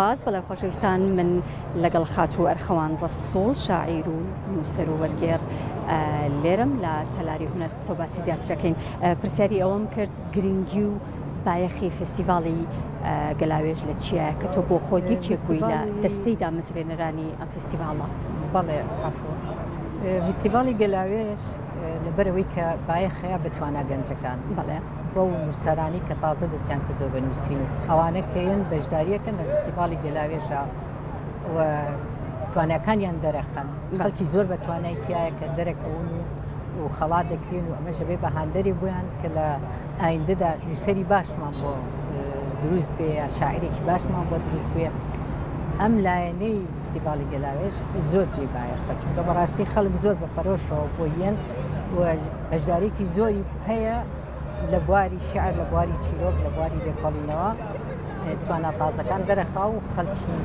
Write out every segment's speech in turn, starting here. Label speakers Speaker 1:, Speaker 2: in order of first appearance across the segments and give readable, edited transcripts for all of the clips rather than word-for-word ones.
Speaker 1: باز بەڵێ خۆشەویستان من لەگەڵ خاتوو ئەرخەوان ڕەسوڵ شاعیر و نووسەر و وەرگێڕ لێرەم لە تەلاری هونەر قسە و باسی زیاترەکەین. پرسیاری ئەوەم کرد گرنگی و بایەخی فستیڤاڵی گەلاوێژ لە چییە کە تۆ بۆ خۆت یەکێک بووی لە دەستەی دامەزرێنەرانی ئەم فستیڤاڵە؟
Speaker 2: بەڵێ عەفو. فستیڤاڵی گەلاوێژ لەبەرەوەی کە بایەخەیە بە توانە گەنجەکان
Speaker 1: بەڵێ
Speaker 2: بەو نووسەرانی کە تازە دەستیان کردو بە نووسین ئەوانە کەیان بەشداریەکەن لە فستیڤاڵی گەلاوێژە و توانەکانیان دەرەخەن. خەڵکی زۆر بە توانای تایە کە دەرەکەون و خەڵات دەکرێن و ئەمەژە بێ بەهاندەری بوویان کە لە ئایندەدا نووسەری باشمان بۆ دروست بێ یا شاعیرێکی باشمان بۆ دروست بێ. ئەم لایەنەی فستیڤاڵی گەلاوێژ زۆر جێبایەخە چونکە بەڕاستی خەڵک زۆر بە پەرۆشەوە بۆیەن و بەشدارێکی زۆری هەیە لە بواری شعر، لە بواری چیرۆک، لە بواری لێکۆڵینەوە توانە تازەکان دەرەخا و خەڵکی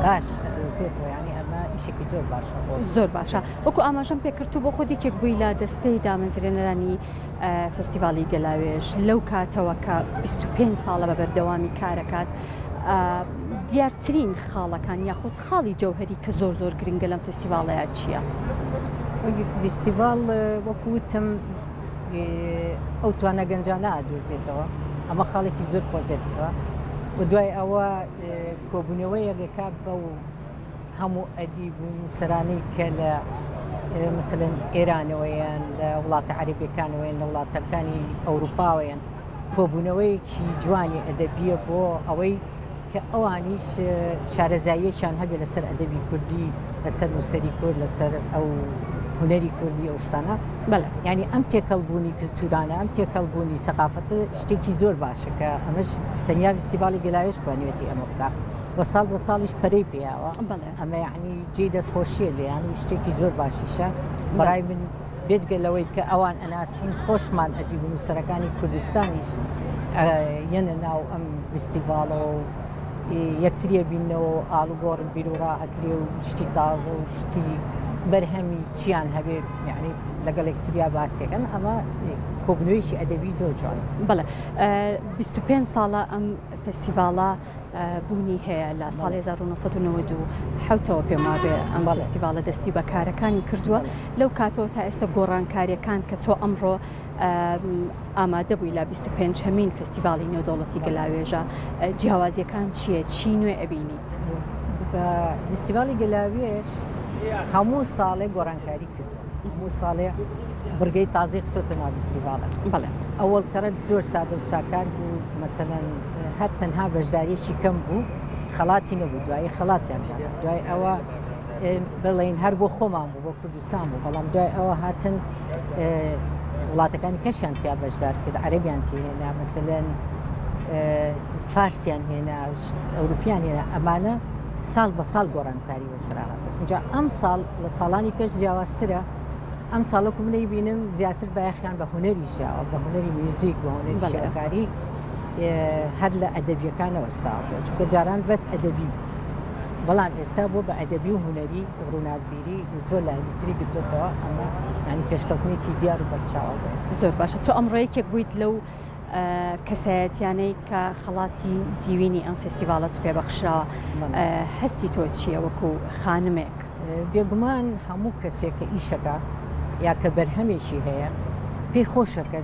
Speaker 2: باش ئەدۆزێتەوە. یعنی ئەمە ئیشێکی زۆر باشە
Speaker 1: زۆر باشە. وەکو ئاماژەم پێکردو بۆ خۆت یەکێک بووی لە دەستەی دامەزرێنەرانی فستیڤاڵی گەلاوێژ لەو کاتەوە کە 25 ساڵە بە بەردەوامی کارەکات. دیارترین خاڵەکان یاخود خاڵی جەوهەری کە زۆر زۆر گرنگە لەم فستیڤاڵەیە چییە؟
Speaker 2: فستیڤاڵ وەکوتم ئەو توانە گەنجانە ئادۆزێتەوە، ئەمە خاڵێکی زۆر پۆزیتیڤە و دوای ئەوە کۆبوونەوەی یەکێکا بەو هەموو ئەدیب و نووسەرانەی کە لە مثلەن ئێرانەوەیان، لە وڵاتە عەرەبیەکانەوەیان، لە وڵاتەکانی ئەوروپاوەیان، کۆبوونەوەیەکی جوانی ئەدەبیە بۆ ئەوەی کە ئەوانیش شارەزاییەکیان هەبێت لەسەر ئەدەبی کوردی، لەسەر نووسەری کورد، لەسەر ئەو هونەری کوردی ئەو شتانە.
Speaker 1: بەڵێ
Speaker 2: ینی ئەم تێکەڵبوونی کلتورانە، ئەم تێکەڵبوونی سەقافەتە شتێکی زۆر باشە کە ئەمەش تەنیا فستیڤاڵی گەلاوێژ توانێتی ئەمە بکە و ساڵ بە ساڵیش پەرەی پێیاوە. ئەمە یعنی جێی دەستخۆشیە لێیان و شتێکی زۆر باشیشە. بەڕای من بێجگە لەوەی کە ئەوان ئەناسین خۆشمان ئەدیب و نووسەرەکانی کوردستانیش یەنە ناو ئەم فستیڤاڵەوە و یەکتریە بینەوە ئاڵوگۆڕن بیرۆڕا ئەکرێ و شتی تازە و شتی بەرهەمی چیان هەبێ، یعنی لەگەڵ یەکتریا باسیەکەن. ئەمە کۆبنەوەیکی ئەدەبی زۆر جوان.
Speaker 1: بەڵێ 25 ساڵە ئەم فستیڤاڵە بوونی هەیە لە ساڵی 1990ەوە پێما بێ ئەم فستیڤاڵە دەستی بە کارەکانی کردووە. لەو کاتەوە تا ئێستا گۆڕانکاریەکان کە تۆ ئەمڕۆ ئامادە بووی لە 25 هەمین فستیڤاڵی نێودەوڵەتی گەلاوێژە، جیاوازیەکان چییە؟ چی نوێ ئەبینیت؟
Speaker 2: بە فستیڤاڵی گەلاوێژ هەموو ساڵێ گۆڕانکاری کردو، هەموو ساڵێ بڕگەی تازی خستۆتە ناو فستیڤاڵە.
Speaker 1: بەڵێ
Speaker 2: ئەوەڵ کەرەت زۆر سادە و ساکار بوو، مەسەلەن هەر تەنها بەشداریەکی کەم بوو، خەڵاتی نەبوو، دوای خەڵاتیان دانا، دوای ئەوە بڵێن هەر بۆ خۆمان بوو، بۆ کوردستان بوو، بەڵام دوای ئەوە هاتن وڵاتەکانی کەشیان تیا بەشدار کرد، عەرەبیان تێهێنا، مەسەلەن فارسیان هێنا، ئەوروپیان هێنا. ئەمانە ساڵ بە ساڵ گۆڕانکاری بەسەرهات. اینجا ئەم ساڵ لە ساڵانی کەش جیاوازترە. ئەم ساڵەکو منەی بینم زیاتر بایەخیان بە هونەری ژاوە، بە هونەری میوزیک، بە هونەری شێعرکاری، هەر لە ئەدەبیەکانەوە ئەستاوەتەوە چونکە جاران بەس ئەدەبی بوو، بەڵام ئێستا بۆ بە ئەدەبی و هونەری ڕووناکبیری زۆر لایەنیتری گرتوتەوە. ئەمە ینی پێشکەوتنێکی دیار و بەرچاوە بوو.
Speaker 1: زۆر باشە. تۆ ئەمڕۆ یەکێک بوویت لەو کەسایەتیانەی کە خەڵاتی زیوینی ئەم فستیڤاڵەت پێبەخشراوە. هەستی تۆ چییە وەکو خانمێک؟
Speaker 2: بێگومان هەموو کەسێک کە ئیشەکە یا کە بەرهەمێکی هەیە پێی خۆشەکە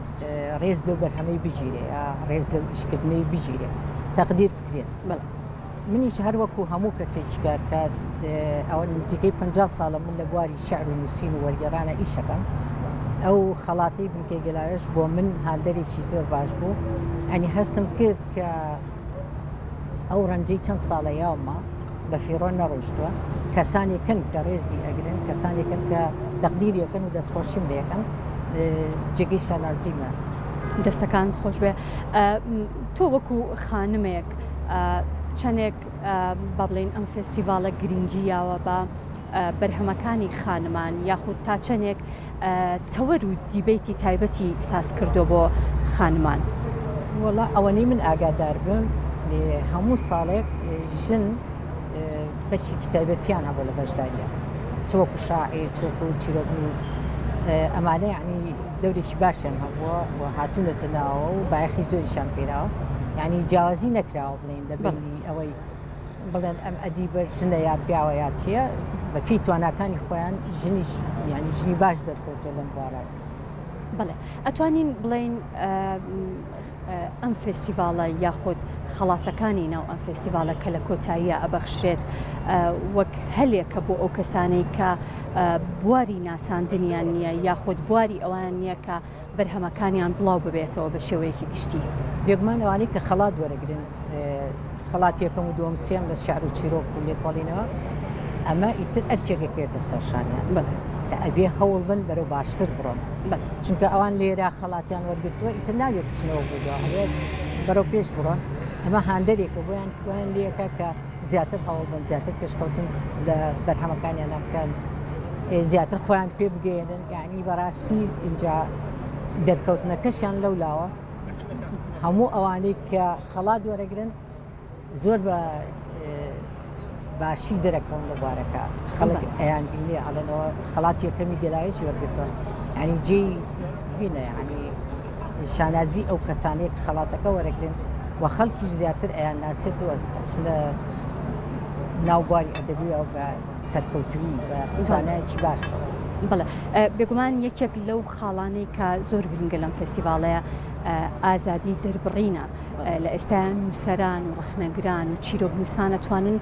Speaker 2: ڕێز لەو بەرهەمەی بگیرێ یا ڕێز لەو ئیشکردنەی بگیرێ، تەقدیر بکرێت. منیش هەر وەکو هەموو کەسێکیکە کە ئەوە نزیکەی 50 ساڵە من لە بواری شعر و نووسین و وەرگێڕانە ئیشەکەم، ئەو خەڵاتی بنکەی گەلاوێژ بۆ من هاندەرێکی زۆر باش بوو. ئەنی هەستم کرد کە ئەو ڕەنجەی چەند ساڵە یاومە بە فیڕۆ نەڕۆیشتووە، کەسانێکن کە ڕێزی ئەگرن، کەسانێکن کە تەقدیریەکەن و دەستخۆشیم لێەکەن، جێگەی شانازیمە.
Speaker 1: دەستەکانت خۆش بێ. تۆ وەکو خانمێک چەندێک با بڵێن ئەم فستیڤاڵە گرنگیاوە بە بەرهەمەکانی خانمان یاخود تا چەندێک تەوەر و دیبەیتی تایبەتی ساز کردو بۆ خانمان؟
Speaker 2: وەڵا ئەوەنەی من ئاگادار بم هەموو ساڵێک ژن بەشی تایبەتیان هەبوو لە بەشداریە، چوەکو شاعیر، چۆکو چیرۆکنووس، ئەمانە یعنی دەورێکی باشیان هەبووە و هاتوونەتە ناوە و بایەخی زۆریشان پێراوە. یعنی جیاوازی نەکراوە بڵێن لە بینی ئەوەی بڵێن ئەم ئەدیبە ژنە یا پیاوە یا چییە بە پێی تواناکانی خۆیان ژنیش ینی ژنی باش دەرکەوتە لەم بارە.
Speaker 1: بڵێ ئەتوانین بڵین ئەم فستیڤالە یاخود خەڵاتەکانی ناو ئەم فستیڤالە کە لە کۆتاییە ئەبەخشرێت وەک هەلێکە بۆ ئەو کەسانەی کە بواری ناساندنیان نییە یاخود بواری ئەوان نییە کە بەرهەمەکانیان بڵاو ببێتەوە بە شێوەیەکی گشتی.
Speaker 2: بێگومان ئەوانەی کە خەڵات وەرەگرن خەڵات یەکەم و دووەم سێم لە شعر و چیرۆک و لێکۆڵینەوە ئەمە ئیتر ئەرکێکەکێتە سەرشانیان کە ئەبێ هەوڵ بن بەرەو باشتر بڕۆن چونکە ئەوان لێرا خەڵاتیان وەرگتووە ئیتر ناوێت بچنەوە بووەوە هەوێت بەرەو پێش بڕۆن ئەمە هاندەرێکە بۆیان توان لێەکە کە زیاتر هەوڵ بن زیاتر پێشکەوتن لە بەرهەمەکانیان ناکەن زیاتر خۆیان پێ بگەێنن یعنی بەڕاستی اینجا دەرکەوتنەکەشیان لەولاوە هەموو ئەوانەی کە خەڵات وەرەگرن زۆر بە باشی دەرەکەون لە بوارەکە خەڵک ئەیان بینێ ئەڵێنەوە خەڵاتی یەکەمی گەلاوێکی وەرگتۆن ینی جێی بینە ینی شانازی ئەو کەسانەیە کە خەڵاتەکە وەرەگرن و خەڵکیش زیاتر ئەیان ناسێت و ئەچنە ناوباری ئەدەبیەوە بە سەرکەوتوی بە توانایەکی باشەوە.
Speaker 1: بڵێ بێگومان یەکێک لەو خاڵانەی کە زۆر گرنگە لەم فستیڤالەیە ئازادی دەربڕینە لە ئێستایان نووسەران و ڕخنەگران و چیرۆک نووسان ئەتوانن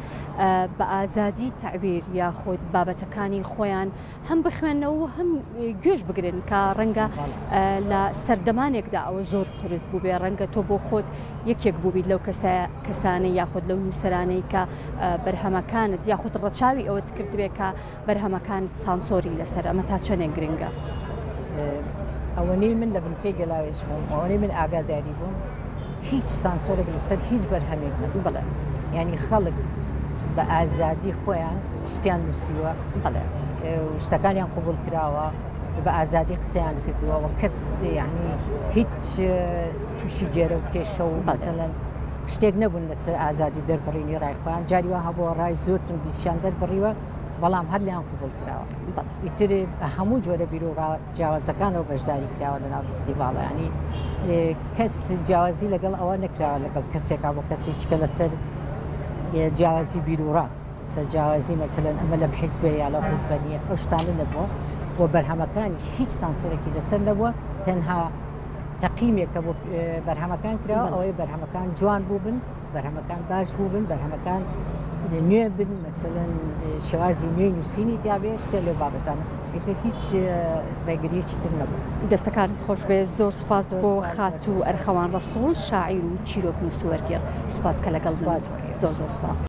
Speaker 1: بە ئازادی تعبیر یاخود بابەتەکانی خۆیان هەم بخوێنەوە هەم گوێش بگرن کە ڕەنگە لە سەردەمانێکدا ئەوە زۆر قرس بوو بێ ڕەنگە تۆ بۆ خۆت یەکێک بووبیت لەو کەسانەی یاخود لەو نووسەرانەی کە بەرهەمەکانت یاخود ڕەچاوی ئەوەت کردبێ کە بەرهەمەکانت سانسۆری لەسەر ئەمە تا چەندێک گرنگە.
Speaker 2: ئەوەنەی من لە بنکەی گەلاوێش بووم ئەوەنەی من ئاگاداری بووم هیچ سانسۆرێک لەسەر هیچ بەرهەمێک
Speaker 1: بڵێ
Speaker 2: ینی خەڵک بە ئازادی خۆیان شتیان نووسیوە شتەکانیان قوبول کراوە بە ئازادی قسەیان کردووە کەس ینی هیچ تووشی گێرە و کێشە و بەزەن شتێک نەبوون لەسەر ئازادی دەربڕینی ڕای خۆیان جاریوە هەبووە ڕای زۆر توندیشیان دەربڕیوە بەڵام هەر لیان قوبول کراوە ئیتر هەموو جۆرە بیرۆ جیاوازەکانەوە بەشداری کراوە لەناو فستیڤالە ینی کەس جیاوازی لەگەڵ ئەوە نەکراوە لەگەڵ کەسێکا بۆ کەسێککە لەسەر جیاوازی بیرۆڕا سەرجیاوازی مەسەلەن ئەمە لەم حیزبێ یا لەو حیزبە نییە ئەو شتانە نەبووە بۆ بەرهەمەکانیش هیچ سانسۆرێکی لەسەر نەبووە تەنها تەقیمێکە بۆ بەرهەمەکان کراوە ئەوەی بەرهەمەکان جوان بوو بن بەرهەمەکان باش بوو بن بەرهەمەکان نوێ بن مەسەلەن شێوازی نوێی نووسینی تیاابێ شتێ لێ بابەتانە ئیتر هیچ ڕێگریەکی تر نەبوو.
Speaker 1: دەستەکانت خۆش بێ زۆر سپاس بۆ خاتوو ئەرخەوان ڕەسوڵ شاعیر و چیرۆک نووسوەرگێڕ سپاس کە لەگەڵ زۆر سپاس.